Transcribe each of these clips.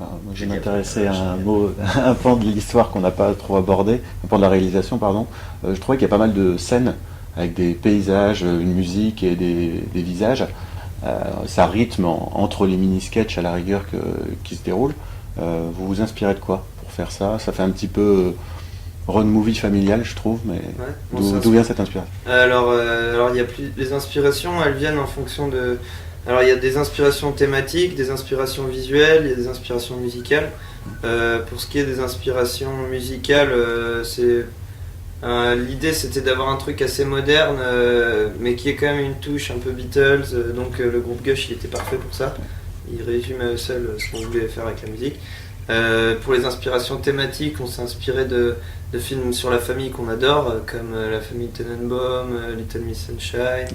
Moi, je vais m'intéresser à un mot, un pan de l'histoire qu'on n'a pas trop abordé, un pan de la réalisation, pardon. Je trouvais qu'il y a pas mal de scènes avec des paysages, une musique et des visages. Ça rythme entre les mini-sketchs à la rigueur qui se déroulent. Vous vous inspirez de quoi pour faire ça? Ça fait un petit peu road movie familial, je trouve, mais ouais, d'où vient cette inspiration? Alors il y a les inspirations, elles viennent en fonction de... Alors il y a des inspirations thématiques, des inspirations visuelles, il y a des inspirations musicales. Pour ce qui est des inspirations musicales, l'idée c'était d'avoir un truc assez moderne, mais qui est quand même une touche un peu Beatles, donc le groupe Gush il était parfait pour ça. Il résume à eux seuls ce qu'on voulait faire avec la musique. Pour les inspirations thématiques, on s'est inspiré de films sur la famille qu'on adore, comme La famille Tenenbaum, Little Miss Sunshine.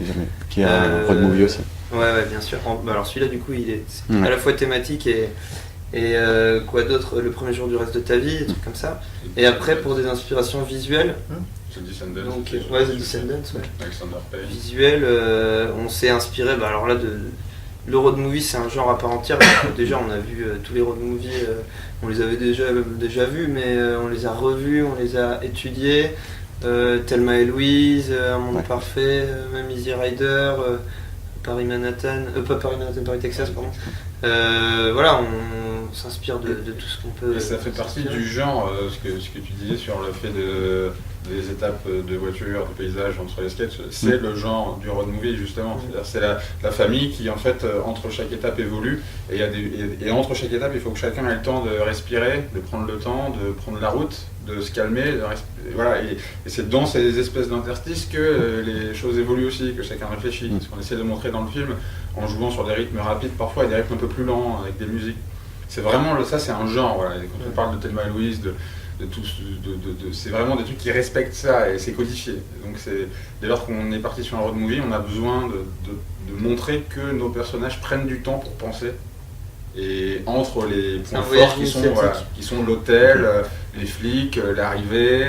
Qui est un road movie aussi. Ouais, bien sûr. Alors celui-là, du coup, il est à la fois thématique et quoi d'autre, Le premier jour du reste de ta vie, des trucs comme ça. Et après, pour des inspirations visuelles. The Descendants. Donc, The Descendants, ouais. Alexander Page. Visuel, on s'est inspiré, alors là, le road movie c'est un genre à part entière. Déjà on a vu tous les road movies, on les avait déjà vus, mais on les a revus, on les a étudiés. Thelma et Louise, Un monde parfait, même Easy Rider, Paris Texas, pardon. Voilà, on s'inspire de tout ce qu'on peut. Et ça fait partie du genre, ce que tu disais sur le fait des étapes de voiture, de paysage entre les sketchs, c'est le genre du road movie justement. C'est-à-dire c'est la famille qui en fait entre chaque étape évolue et entre chaque étape il faut que chacun ait le temps de respirer, de prendre le temps, de prendre la route, de se calmer, voilà, et c'est dans ces espèces d'interstices que les choses évoluent aussi, que chacun réfléchit. Ce qu'on essaie de montrer dans le film en jouant sur des rythmes rapides parfois et des rythmes un peu plus lents avec des musiques. C'est vraiment ça, c'est un genre. Voilà. Et quand on parle de Thelma et Louise, c'est vraiment des trucs qui respectent ça et c'est codifié. Donc dès lors qu'on est parti sur un road movie, on a besoin de montrer que nos personnages prennent du temps pour penser. Et entre les points forts qui sont l'hôtel, les flics, l'arrivée,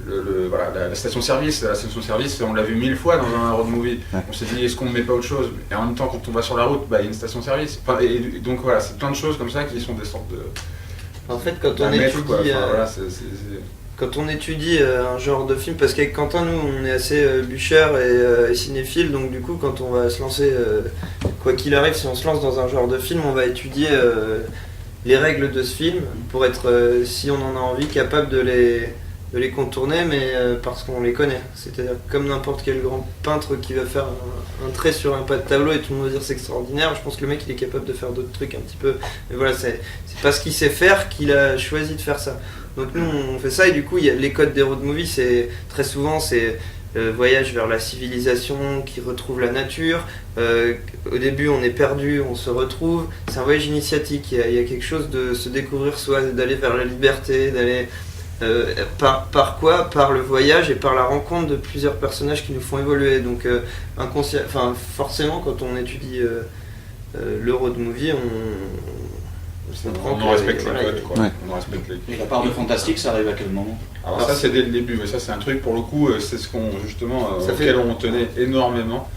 la station-service. La station-service, on l'a vu 1000 fois dans un road movie. On s'est dit, est-ce qu'on ne met pas autre chose? Et en même temps, quand on va sur la route, il y a une station-service. Et donc voilà, c'est plein de choses comme ça qui sont des sortes de... En fait, quand on étudie un genre de film, parce qu'avec Quentin, nous, on est assez bûcheurs et cinéphiles, donc du coup, quand on va se lancer, quoi qu'il arrive, si on se lance dans un genre de film, on va étudier les règles de ce film pour être, si on en a envie, capable de les contourner, mais parce qu'on les connaît. C'est-à-dire comme n'importe quel grand peintre qui va faire un trait sur un pas de tableau et tout le monde va dire c'est extraordinaire, je pense que le mec il est capable de faire d'autres trucs un petit peu. Mais voilà, c'est parce qu'il sait faire qu'il a choisi de faire ça. Donc nous on fait ça et du coup il y a les codes des road movies, c'est très souvent c'est voyage vers la civilisation qui retrouve la nature. Au début on est perdu, on se retrouve. C'est un voyage initiatique, il y a quelque chose de se découvrir soi, d'aller vers la liberté, d'aller par quoi? Par le voyage et par la rencontre de plusieurs personnages qui nous font évoluer. Donc forcément quand on étudie le road movie, on respecte les codes, quoi. Ouais. On respecte les... Et la part de fantastique, ça arrive à quel moment? Alors ça c'est dès le début, mais ça c'est un truc pour le coup, c'est ce qu'on justement auquel on tenait énormément.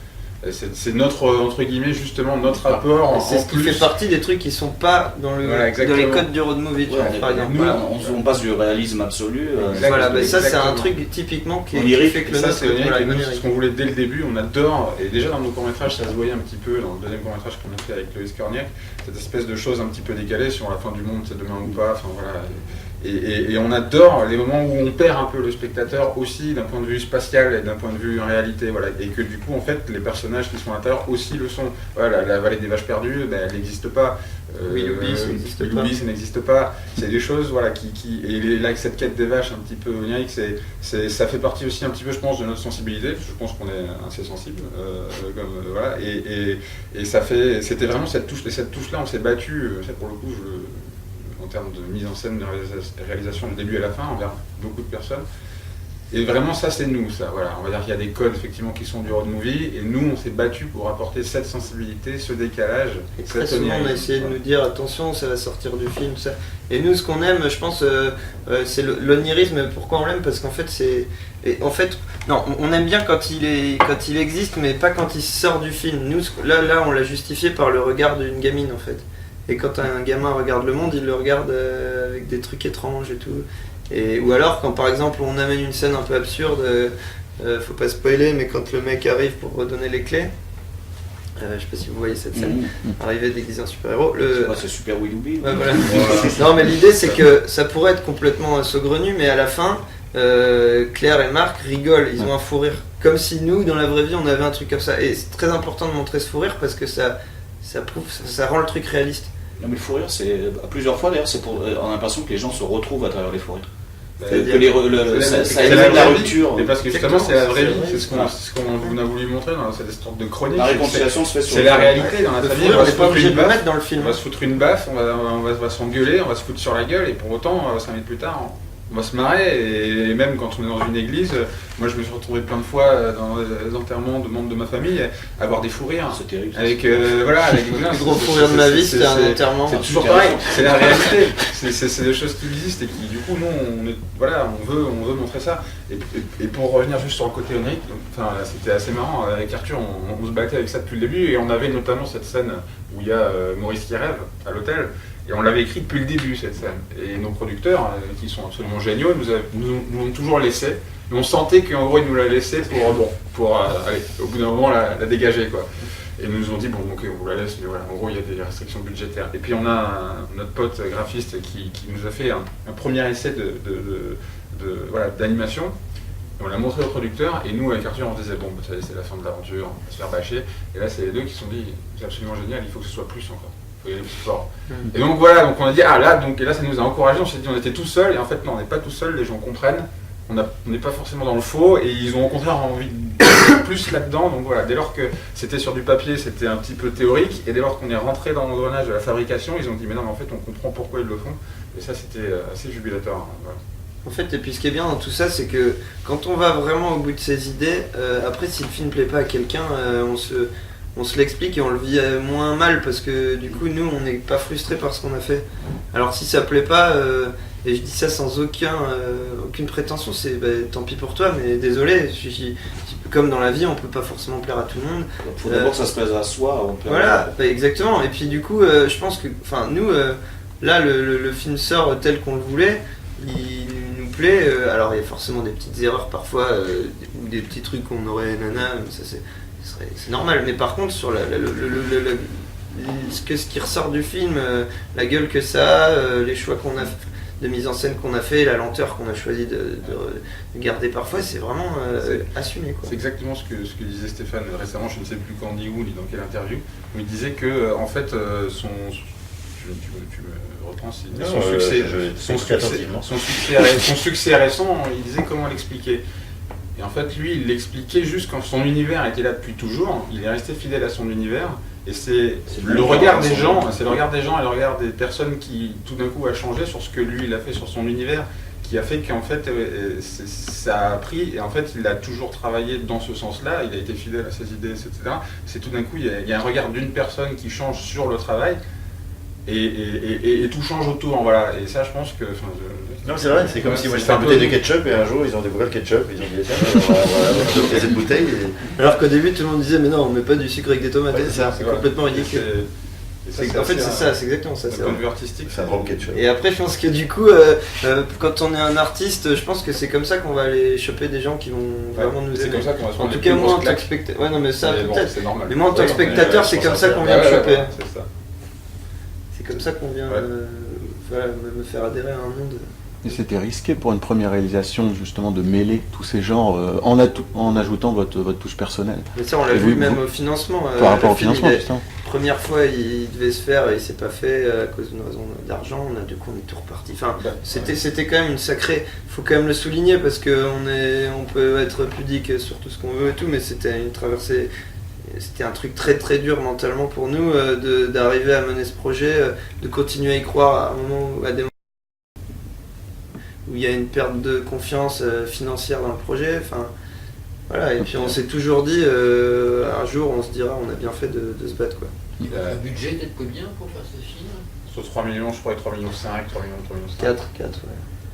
C'est notre, entre guillemets, justement, notre apport. C'est ce qui fait partie des trucs qui sont pas dans les codes du road movie, par exemple. On passe du réalisme absolu. Voilà, ça c'est un truc typiquement qui fait que le ça, c'est ce qu'on voulait dès le début, on adore, et déjà dans nos courts-métrages, ça se voyait un petit peu, dans le deuxième court-métrage qu'on a fait avec Loïs Corniac, cette espèce de choses un petit peu décalées sur la fin du monde, c'est demain ou pas, enfin voilà. Et on adore les moments où on perd un peu le spectateur aussi d'un point de vue spatial et d'un point de vue en réalité, voilà. Et que du coup en fait les personnages qui sont à l'intérieur aussi le sont. Voilà, la vallée des vaches perdues, elle n'existe pas. Willoughby, ça n'existe pas. C'est des choses voilà et là cette quête des vaches un petit peu onirique, ça fait partie aussi un petit peu je pense de notre sensibilité. Je pense qu'on est assez sensible voilà et ça fait c'était vraiment cette touche là on s'est battu ça pour le coup en termes de mise en scène, de réalisation du début à la fin envers beaucoup de personnes. Et vraiment ça c'est nous, ça, voilà. On va dire qu'il y a des codes effectivement qui sont du road movie et nous on s'est battu pour apporter cette sensibilité, ce décalage. Et très souvent on a essayé de nous dire attention ça va sortir du film, ça. Et nous ce qu'on aime je pense c'est l'onirisme. Pourquoi on l'aime? Parce qu'en fait on aime bien quand il existe mais pas quand il sort du film. Nous là on l'a justifié par le regard d'une gamine en fait. et quand un gamin regarde le monde, il le regarde avec des trucs étranges et tout. Ou alors quand par exemple on amène une scène un peu absurde, faut pas spoiler, mais quand le mec arrive pour redonner les clés, je sais pas si vous voyez cette scène, arriver déguisé en super-héros. C'est super Willoughby. Ouais, voilà. Non, mais l'idée c'est que ça pourrait être complètement saugrenu, mais à la fin, Claire et Marc rigolent, ils ont un fou rire. Comme si nous, dans la vraie vie, on avait un truc comme ça. Et c'est très important de montrer ce fou rire parce que ça rend le truc réaliste. Non, mais le fou rire, c'est plusieurs fois d'ailleurs, on a l'impression que les gens se retrouvent à travers les fous rires. Ça élimine la rupture. Mais parce que justement, c'est la vraie vie, c'est ce qu'on a voulu montrer dans cette sorte de chronique. La réconciliation se fait sur c'est la réalité dans la famille. On n'est pas obligé de le mettre dans le film. On va se foutre une baffe, on va s'engueuler, on va se foutre sur la gueule, et pour autant, 5 minutes plus tard, on va se marrer. Et même quand on est dans une église, moi je me suis retrouvé plein de fois dans les enterrements de membres de ma famille à avoir des fous rires. C'est terrible. Avec le gros fou rire de ma vie, c'était un enterrement. C'est toujours pareil, c'est la réalité. C'est des choses qui existent et qui, du coup, nous, on veut montrer ça. Et pour revenir juste sur le côté onirique, c'était assez marrant. Avec Arthur, on se battait avec ça depuis le début et on avait notamment cette scène où il y a Maurice qui rêve à l'hôtel. Et on l'avait écrit depuis le début, cette scène. Et nos producteurs, qui sont absolument géniaux, nous ont toujours laissé. Mais on sentait qu'en gros, ils nous la laissaient pour aller, au bout d'un moment, la dégager, quoi. Et ils nous ont dit, bon, ok, on vous la laisse, mais voilà, en gros, il y a des restrictions budgétaires. Et puis, on a notre pote graphiste qui nous a fait un premier essai d'animation. On l'a montré aux producteurs, et nous, avec Arthur, on se disait, bon, ça y est, c'est la fin de l'aventure, on va se faire bâcher. Et là, c'est les deux qui se sont dit, c'est absolument génial, il faut que ce soit plus encore. Il faut y aller plus fort. Et donc voilà, donc on a dit, et là ça nous a encouragés, on s'est dit on était tout seul, et en fait non, on n'est pas tout seul, les gens comprennent, on n'est pas forcément dans le faux, et ils ont au contraire envie de plus là-dedans, donc voilà, dès lors que c'était sur du papier, c'était un petit peu théorique, et dès lors qu'on est rentré dans l'engrenage de la fabrication, ils ont dit mais non, mais en fait on comprend pourquoi ils le font, et ça c'était assez jubilatoire. Hein, voilà. En fait, et puis ce qui est bien dans tout ça, c'est que quand on va vraiment au bout de ses idées, après si le film plaît pas à quelqu'un, on se l'explique et on le vit moins mal parce que du coup nous on n'est pas frustrés par ce qu'on a fait. Alors si ça plaît pas, et je dis ça sans aucune prétention, c'est tant pis pour toi, mais désolé, comme dans la vie on peut pas forcément plaire à tout le monde. Il faut d'abord que ça se plaise à soi avant de plaire voilà, exactement. Et puis du coup je pense que nous là le film sort tel qu'on le voulait, il nous plaît, alors il y a forcément des petites erreurs parfois ou des petits trucs qu'on aurait mais ça c'est normal, mais par contre sur ce qui ressort du film, la gueule que ça a, les choix qu'on a de mise en scène qu'on a fait, la lenteur qu'on a choisi de garder parfois, c'est vraiment assumé, quoi. C'est exactement ce que disait Stéphane récemment, je ne sais plus quand ni où ni dans quelle interview, où il disait que en fait tu me reprends son succès récent, il disait comment l'expliquer. Et en fait, lui, il l'expliquait juste quand son univers était là depuis toujours. Il est resté fidèle à son univers. Et c'est le regard des gens, et le regard des personnes qui, tout d'un coup, a changé sur ce que lui, il a fait sur son univers, qui a fait qu'en fait, ça a pris. Et en fait, il a toujours travaillé dans ce sens-là. Il a été fidèle à ses idées, etc. C'est tout d'un coup, il y a un regard d'une personne qui change sur le travail. Et tout change autour, voilà. Et ça, je pense que... Non, c'est vrai, c'est comme si moi j'étais une bouteille de ketchup et un jour ils ont découvert le ketchup, ils ont dit tiens, on va adopter cette bouteille. Alors qu'au début tout le monde disait mais non, on met pas du sucre avec des tomates, ouais, c'est complètement ridicule. En fait, c'est ça, c'est exactement ça. C'est un point de vue artistique, c'est un drôle ketchup. Et après, je pense que du coup, quand on est un artiste, je pense que c'est comme ça qu'on va aller choper des gens qui vont vraiment nous aider. C'est comme ça qu'on va se En tout cas, moi en tant que spectateur. Ouais, non, mais ça peut-être. C'est normal. Mais moi en tant que spectateur, c'est comme ça qu'on vient me choper. C'est ça. C'est comme ça qu'on vient me faire adhérer à un monde. Et c'était risqué pour une première réalisation justement de mêler tous ces genres en ajoutant votre touche personnelle. Mais ça on l'a vu même au financement. Par rapport au financement justement. Première fois il devait se faire et il s'est pas fait à cause d'une raison d'argent, du coup on est tout reparti. Enfin, c'était quand même une sacrée, faut quand même le souligner parce qu'on peut être pudique sur tout ce qu'on veut et tout, mais c'était une traversée. C'était un truc très très dur mentalement pour nous d'arriver à mener ce projet, de continuer à y croire à des moments où il y a une perte de confiance financière dans le projet. Enfin, voilà. Et puis on s'est toujours dit, un jour on se dira on a bien fait de se battre, quoi. Le budget était de combien pour faire ce film? Sur 3 millions, je crois, 3 millions 5, 3 millions 4, ouais.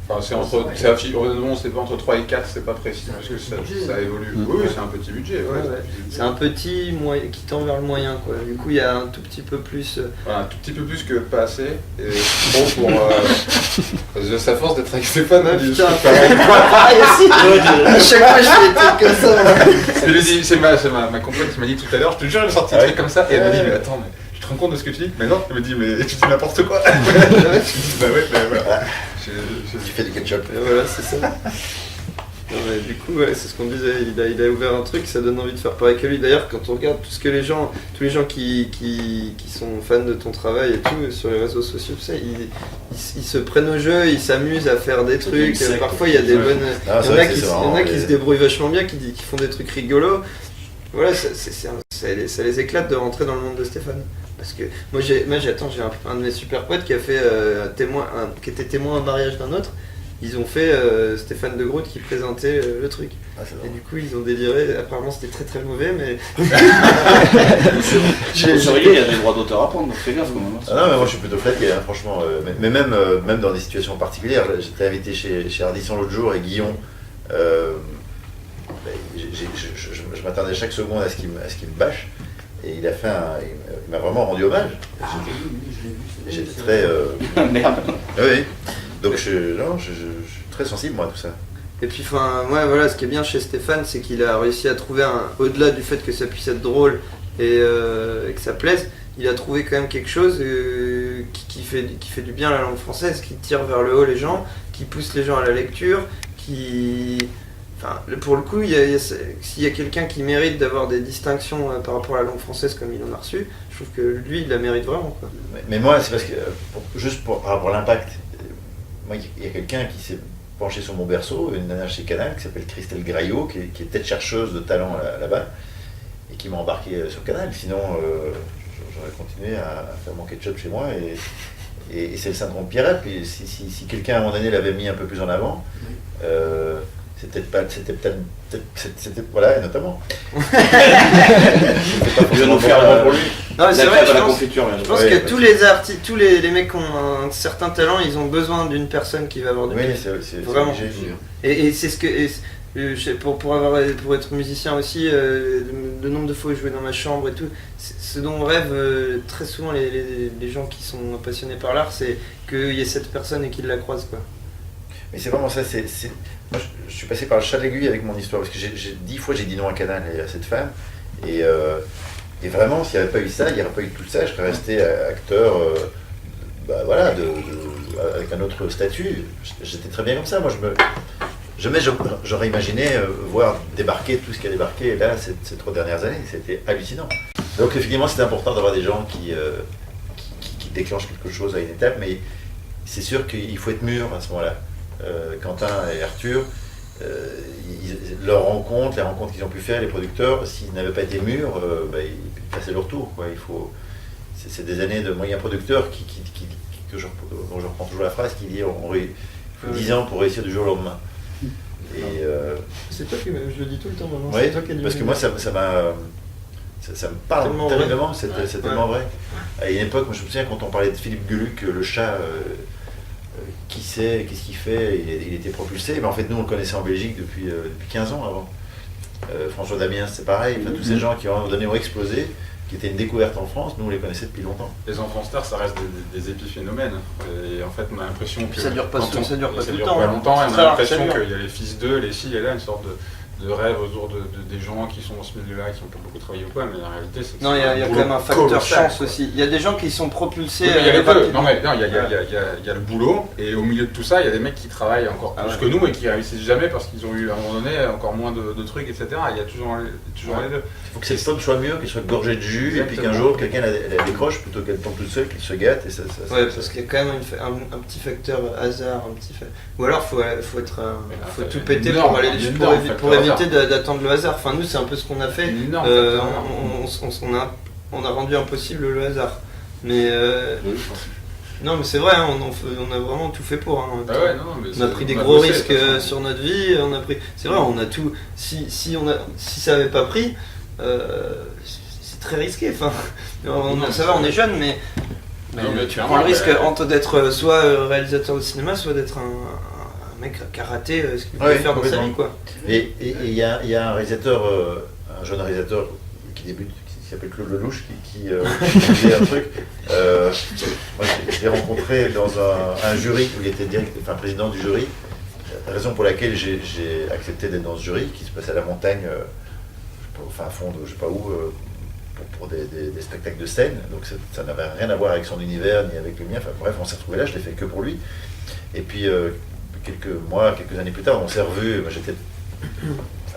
Enfin, c'est entre, c'est honnêtement, c'est pas entre 3 et 4, c'est pas précis, parce que ça évolue. Oui, c'est un petit budget. Ouais. C'est un petit qui tend vers le moyen, quoi. Du coup, il y a un tout petit peu plus. Voilà, un tout petit peu plus que pas assez. Et bon, pour. sa force d'être avec Stéphane, Ah, je putain, suis pareil. à chaque fois, je fais des trucs comme ça. Je lui dis, c'est ma compagne qui m'a dit tout à l'heure, je te jure, elle a sorti un truc comme ça, et elle m'a dit, mais attends, mais tu te rends compte de ce que tu dis? Mais non, elle me dit, mais tu dis n'importe quoi. Je dis, bah ouais, mais voilà. Tu fais du ketchup. Et voilà, c'est ça. Non, mais du coup, ouais, c'est ce qu'on disait, il a ouvert un truc, ça donne envie de faire pareil que lui. D'ailleurs, quand on regarde tout ce que tous les gens qui sont fans de ton travail et tout, sur les réseaux sociaux, tout ça, ils se prennent au jeu, ils s'amusent à faire des trucs. Parfois, il y a des bonnes. Il y en a qui se débrouillent vachement bien, qui font des trucs rigolos. Voilà, ça les éclate de rentrer dans le monde de Stéphane. Parce que moi j'ai un de mes super potes qui a fait qui était témoin au mariage d'un autre. Ils ont fait Stéphane de Groot qui présentait le truc. Et du coup ils ont déliré. Apparemment c'était très très mauvais, mais. Il y a des droits d'auteur à prendre, donc fais gaffe quand même. Ah non, mais moi je suis plutôt flatté, hein, franchement. Mais même dans des situations particulières, j'étais invité chez Ardisson l'autre jour et Guillon. Je m'attendais chaque seconde à ce qu'il me bâche. Et il m'a vraiment rendu hommage. J'étais très. Merde. Oui. Donc je suis très sensible moi à tout ça. Et puis enfin ouais voilà, ce qui est bien chez Stéphane, c'est qu'il a réussi à trouver au-delà du fait que ça puisse être drôle et que ça plaise, il a trouvé quand même quelque chose qui fait du bien à la langue française, qui tire vers le haut les gens, qui pousse les gens à la lecture, Enfin, pour le coup, s'il y a quelqu'un qui mérite d'avoir des distinctions par rapport à la langue française comme il en a reçu, je trouve que lui, il la mérite vraiment, quoi. Mais moi, c'est parce que, par rapport à l'impact, moi, il y a quelqu'un qui s'est penché sur mon berceau, une nana chez Canal, qui s'appelle Christelle Graillot, qui est tête chercheuse de talent là-bas, et qui m'a embarqué sur Canal. Sinon, j'aurais continué à faire mon ketchup chez moi, et c'est le syndrome Pierrette. Et si quelqu'un, à un moment donné, l'avait mis un peu plus en avant, voilà, notamment. Il va nous faire un pour lui. Non, c'est vrai, la confiture. Je pense que tous les artistes, tous les mecs qui ont un certain talent, ils ont besoin d'une personne qui va avoir du Oui, c'est vraiment. obligé. Et c'est ce que pour être musicien aussi, le nombre de fois où je jouais dans ma chambre et tout, ce dont on rêve très souvent les gens qui sont passionnés par l'art, c'est qu'il y ait cette personne et qu'ils la croisent, quoi. Mais c'est vraiment ça, moi je suis passé par le chat de l'aiguille avec mon histoire, parce que 10 fois j'ai dit non à Canal et à cette femme, et vraiment s'il n'y avait pas eu ça, il n'y aurait pas eu tout ça, je serais resté acteur, voilà, avec un autre statut. J'étais très bien comme ça, moi j'aurais imaginé voir débarquer tout ce qui a débarqué là ces 3 dernières années, c'était hallucinant. Donc effectivement c'était important d'avoir des gens qui déclenchent quelque chose à une étape, mais c'est sûr qu'il faut être mûr à ce moment-là. Quentin et Arthur, leur rencontre, les rencontres qu'ils ont pu faire, les producteurs, s'ils n'avaient pas été mûrs, ils passaient leur tour, quoi. C'est des années de moyens producteurs dont je reprends toujours la phrase qui dit il faut 10 ans pour réussir du jour au lendemain. Et, c'est toi qui je le dis tout le temps maintenant. Oui, toi qui parce que moi ça me parle terriblement, c'est tellement vrai. À une époque, moi, je me souviens quand on parlait de Philippe Geluck, le chat, qui sait, qu'est-ce qu'il fait, il était propulsé, mais en fait nous on le connaissait en Belgique depuis 15 ans avant. François Damiens c'est pareil, enfin, tous ces gens qui à un moment donné ont explosé, qui étaient une découverte en France, nous on les connaissait depuis longtemps. Les enfants stars, ça reste des épiphénomènes. Et en fait, on a l'impression que ça dure pas tout le temps. temps. Longtemps, et on a l'impression qu'il y a les fils d'eux, les filles, et là, une sorte de rêve autour des gens qui sont dans ce milieu-là, qui n'ont pas beaucoup travaillé ou quoi, mais la réalité c'est que non, il y a quand même un facteur chance aussi. Il y a des gens qui sont propulsés. Oui, il y a les deux. Non, mais il y a le boulot, et au milieu de tout ça, il y a des mecs qui travaillent encore plus que nous et qui réussissent jamais parce qu'ils ont eu à un moment donné encore moins de trucs, etc. Il y a toujours les deux. Il faut que cette pomme soit mûre, qu'elle soit gorgée de jus, exactement. Et puis qu'un jour quelqu'un la décroche plutôt qu'elle tombe toute seule, qu'elle se gâte. Et ça, ouais, parce qu'il y a quand même un petit facteur hasard, ou alors faut tout péter pour éviter d'attendre le hasard. Enfin nous c'est un peu ce qu'on a fait. On a rendu impossible le hasard. Mais non mais c'est vrai, hein, on a vraiment tout fait pour. Hein. On a pris des gros risques sur notre vie. C'est vrai, on a tout. Si ça avait pas pris, c'est très risqué. Enfin, ça va, on est jeune, mais tu prends le risque entre d'être soit réalisateur de cinéma, soit d'être mec qui a raté ce qu'il Ouais, voulait faire dans sa complètement. vie, quoi. Et il y a un réalisateur, un jeune réalisateur qui débute, qui s'appelle Claude Lelouch, qui disait un truc. Moi, je l'ai rencontré dans un jury où il était président du jury. La raison pour laquelle j'ai accepté d'être dans ce jury, qui se passe à la montagne, je sais pas, au fin fond de je sais pas où, pour des spectacles de scène. Donc ça n'avait rien à voir avec son univers ni avec le mien. Enfin bref, on s'est retrouvé là, je l'ai fait que pour lui. Et puis quelques années plus tard, on s'est revus. Moi,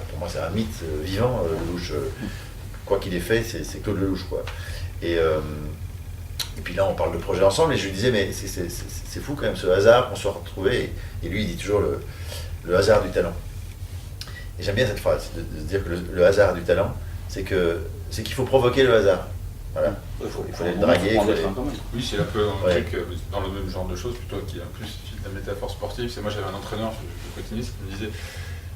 pour moi, c'est un mythe vivant, Lelouch. Quoi qu'il ait fait, c'est Claude Lelouch, quoi. Et puis là, on parle de projet ensemble, et je lui disais, mais c'est fou quand même ce hasard qu'on soit retrouvé. Et lui, il dit toujours le hasard du talent. Et j'aime bien cette phrase, de se dire que le hasard du talent, c'est qu'il faut provoquer le hasard. Voilà. Il faut aller le draguer. Oui, c'est un peu un truc dans le même genre de choses, plutôt qui est un plus la métaphore sportive. C'est moi, j'avais un entraîneur, je continue, qui me disait,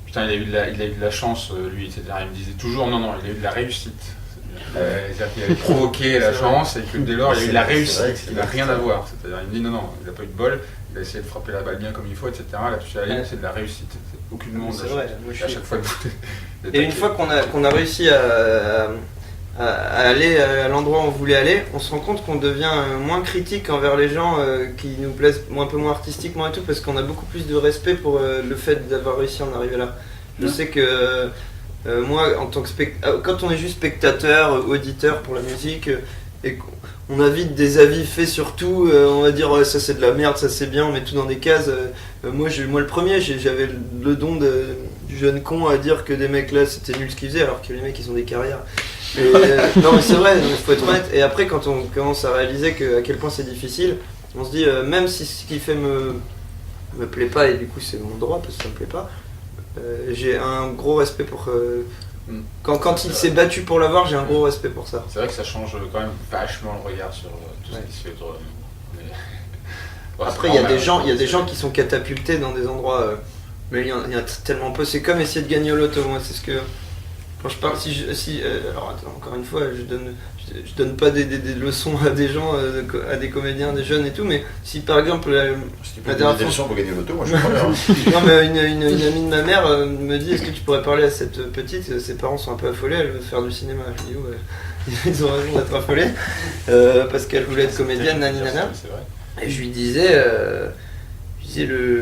putain, il a eu de la chance, lui, etc. Il me disait toujours, non, il a eu de la réussite. C'est-à-dire qu'il avait provoqué la chance et que dès lors, il a eu de la réussite, qui n'a rien à voir. C'est-à-dire, il me dit, non, il n'a pas eu de bol, il a essayé de frapper la balle bien comme il faut, etc. Là, tu sais, c'est de la réussite. C'est aucunement de la chance. À chaque fois, et une fois qu'on a réussi à aller à l'endroit où on voulait aller, on se rend compte qu'on devient moins critique envers les gens qui nous plaisent un peu moins artistiquement et tout, parce qu'on a beaucoup plus de respect pour le fait d'avoir réussi à en arriver là. Je sais que moi, en tant que quand on est juste spectateur, auditeur pour la musique, et qu'on a vite des avis faits sur tout, on va dire ça c'est de la merde, ça c'est bien, on met tout dans des cases. Moi le premier, j'avais le don du jeune con à dire que des mecs là c'était nul ce qu'ils faisaient, alors que les mecs ils ont des carrières. Non mais c'est vrai, il faut être honnête. Et après, quand on commence à réaliser à quel point c'est difficile, on se dit même si ce qu'il fait me plaît pas, et du coup c'est mon droit parce que ça me plaît pas, j'ai un gros respect pour quand il s'est battu pour l'avoir, j'ai un gros respect pour ça. C'est vrai que ça change quand même vachement le regard sur tout ce qui se fait autour de nous. Bon, après il y a des gens qui sont catapultés dans des endroits, mais il y en a tellement peu. C'est comme essayer de gagner au loto. Moi c'est ce que quand je parle, alors attends, encore une fois, je donne pas des leçons à des gens, à des comédiens, des jeunes et tout, mais si par exemple Si tu peux donner des leçons pour gagner l'auto, moi je suis preneur. non mais une amie de ma mère me dit, est-ce que tu pourrais parler à cette petite, ses parents sont un peu affolés, elle veut faire du cinéma. Je dis ouais, ils ont raison d'être affolés, parce qu'elle voulait être comédienne, naninana. Et je lui disais le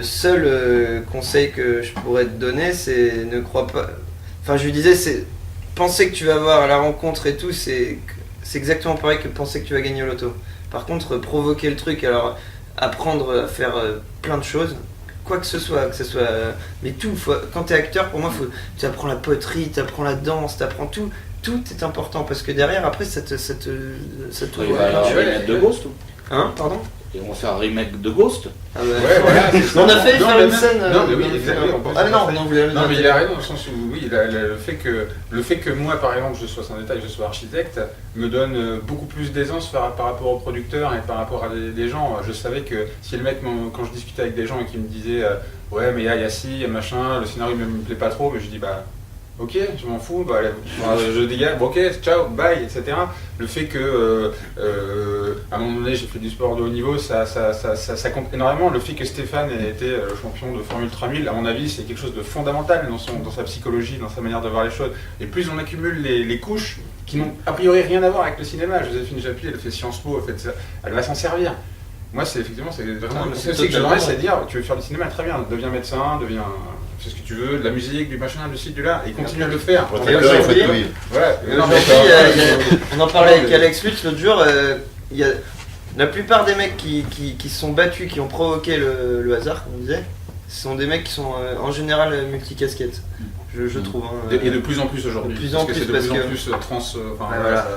seul conseil que je pourrais te donner, c'est ne crois pas. Enfin, je lui disais, c'est penser que tu vas avoir la rencontre et tout, c'est exactement pareil que penser que tu vas gagner au loto. Par contre, provoquer le truc, alors apprendre à faire plein de choses, quoi que ce soit, mais tout. Quand t'es acteur, pour moi, tu apprends la poterie, tu apprends la danse, tu apprends tout. Tout est important parce que derrière, après, ça te Il va y avoir un remake de Ghost. Hein, pardon. Et on va faire un remake de Ghost. Ah ouais. Ouais, voilà, c'est ça. On a failli faire une scène. Non, mais oui, non, mais il a raison dans le sens où oui, le fait que moi, par exemple, je sois sans détail, je sois architecte, me donne beaucoup plus d'aisance par rapport aux producteurs et par rapport à des gens. Je savais que si le mec, quand je discutais avec des gens et qui me disaient ouais, mais il y a ci, il y a machin, le scénario ne me plaît pas trop, mais je dis bah. Ok, je m'en fous, je dégage, bon, ok, ciao, bye, etc. Le fait que, à un moment donné, j'ai fait du sport de haut niveau, ça compte énormément. Le fait que Stéphane ait été le champion de Formule 3000, à mon avis, c'est quelque chose de fondamental dans sa psychologie, dans sa manière de voir les choses. Et plus on accumule les couches qui n'ont a priori rien à voir avec le cinéma. Joséphine Japy, elle fait Sciences Po, elle va s'en servir. Moi, c'est vraiment, c'est ce que j'aimerais, c'est dire, tu veux faire du cinéma, très bien, deviens médecin, fais ce que tu veux, de la musique, du machin, du ci, du là, et continue à le faire. Pour être acteur, il faut être connu. Voilà. On en parlait avec Alex Lutz l'autre jour, la plupart des mecs qui se sont battus, qui ont provoqué le hasard, comme on disait, ce sont des mecs qui sont en général multicasquettes, je trouve. Hein, et de plus en plus aujourd'hui. De plus en plus, c'est de parce plus en que plus trans. voilà.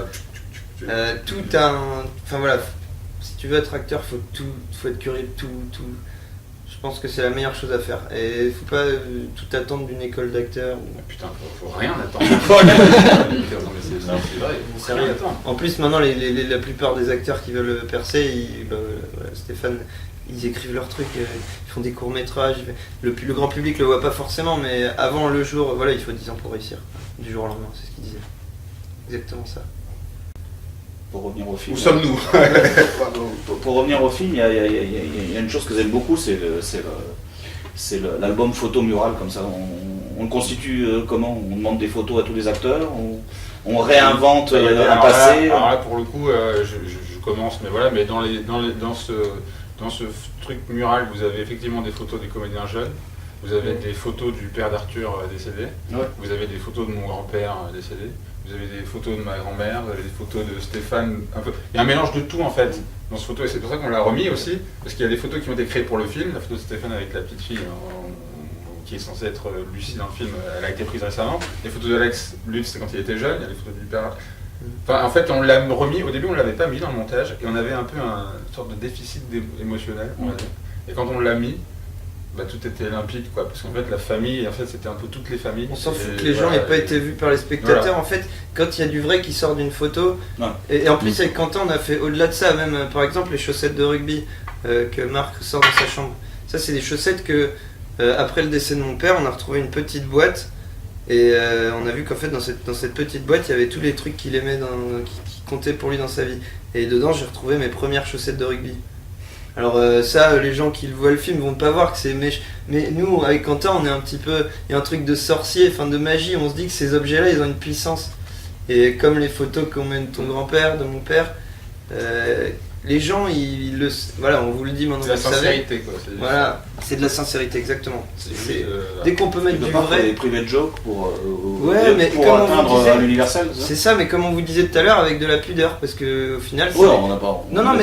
Tout un. Enfin voilà, si tu veux être acteur, faut être curieux de tout. Je pense que c'est la meilleure chose à faire. Et il faut pas tout attendre d'une école d'acteur. Putain, faut rien attendre. C'est vrai, faut rien attendre. En plus, maintenant, la plupart des acteurs qui veulent percer, Stéphane, ils écrivent leurs trucs, ils font des courts-métrages. Le grand public le voit pas forcément, mais avant le jour, voilà, il faut 10 ans pour réussir. Du jour au lendemain, c'est ce qu'il disait. Exactement ça. Pour revenir au film. Où sommes-nous? Pour revenir au film, il y a une chose que j'aime beaucoup, c'est c'est l'album photo mural comme ça. On le constitue comment? On demande des photos à tous les acteurs, on réinvente un passé. Alors là, pour le coup, je commence, mais voilà, mais dans ce truc mural, vous avez effectivement des photos des comédiens jeunes. Vous avez des photos du père d'Arthur décédé, Ouais. vous avez des photos de mon grand-père décédé, vous avez des photos de ma grand-mère, vous avez des photos de Stéphane, un peu. Il y a un mélange de tout en fait dans ce photo et c'est pour ça qu'on l'a remis aussi, parce qu'il y a des photos qui ont été créées pour le film, la photo de Stéphane avec la petite fille qui est censée être Lucie dans le film, elle a été prise récemment, les photos d'Alex Lutz c'est quand il était jeune, il y a les photos du père. Enfin, en fait, on l'a remis, au début on ne l'avait pas mis dans le montage et on avait un peu une sorte de déficit émotionnel, on va dire. Et quand on l'a mis, bah, tout était limpide quoi, parce qu'en fait la famille, en fait c'était un peu toutes les familles. On s'en fout que les gens n'aient pas été vus par les spectateurs. Voilà. En fait, quand il y a du vrai qui sort d'une photo, et en plus avec Quentin on a fait au-delà de ça, même par exemple les chaussettes de rugby que Marc sort de sa chambre. Ça c'est des chaussettes que après le décès de mon père on a retrouvé une petite boîte et on a vu qu'en fait dans cette petite boîte il y avait tous les trucs qu'il aimait, qui comptaient pour lui dans sa vie. Et dedans j'ai retrouvé mes premières chaussettes de rugby. Alors ça, les gens qui voient le film vont pas voir que c'est mais nous avec Quentin on est un petit peu, il y a un truc de sorcier, enfin de magie, on se dit que ces objets-là ils ont une puissance. Et comme les photos qu'on met de ton grand-père, de mon père, les gens voilà, on vous le dit maintenant. C'est la sincérité quoi. Voilà, c'est de la sincérité exactement. Dès qu'on peut mettre du vrai. Des private jokes pour atteindre l'universel. C'est ça, mais comme on vous disait tout à l'heure, avec de la pudeur, parce que au final. Ouais, on n'a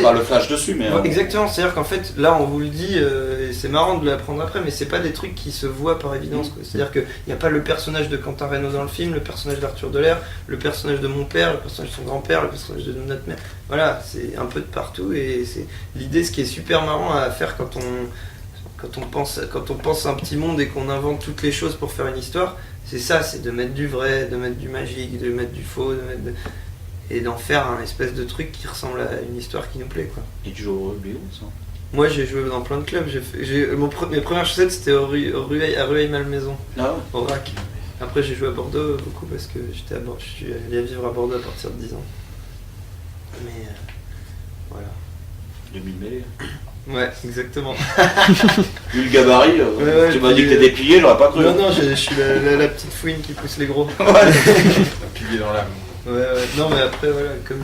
pas le flash dessus, mais. Exactement, c'est-à-dire qu'en fait, là, on vous le dit, et c'est marrant de l'apprendre après, mais c'est pas des trucs qui se voient par évidence. C'est-à-dire qu'il n'y a pas le personnage de Quentin Reynaud dans le film, le personnage d'Arthur Delair, le personnage de mon père, le personnage de son grand-père, le personnage de notre mère. Voilà, c'est un peu de partout, et c'est l'idée, ce qui est super marrant à faire quand on pense un petit monde et qu'on invente toutes les choses pour faire une histoire, c'est ça, c'est de mettre du vrai, de mettre du magique, de mettre du faux, et d'en faire un espèce de truc qui ressemble à une histoire qui nous plaît quoi. Et tu joues au rugby ou ça? Moi j'ai joué dans plein de clubs, mes premières chaussettes c'était à Rueil-Malmaison, au RAC. Après j'ai joué à Bordeaux beaucoup parce que je suis allé vivre à Bordeaux à partir de 10 ans. Mais voilà. 2000 mêlées. Ouais, exactement. Vu le gabarit, tu m'as dit que t'es déplié, j'aurais pas cru. Non, je suis la petite fouine qui pousse les gros. Un pilier dans l'âme. Ouais, non mais après voilà, comme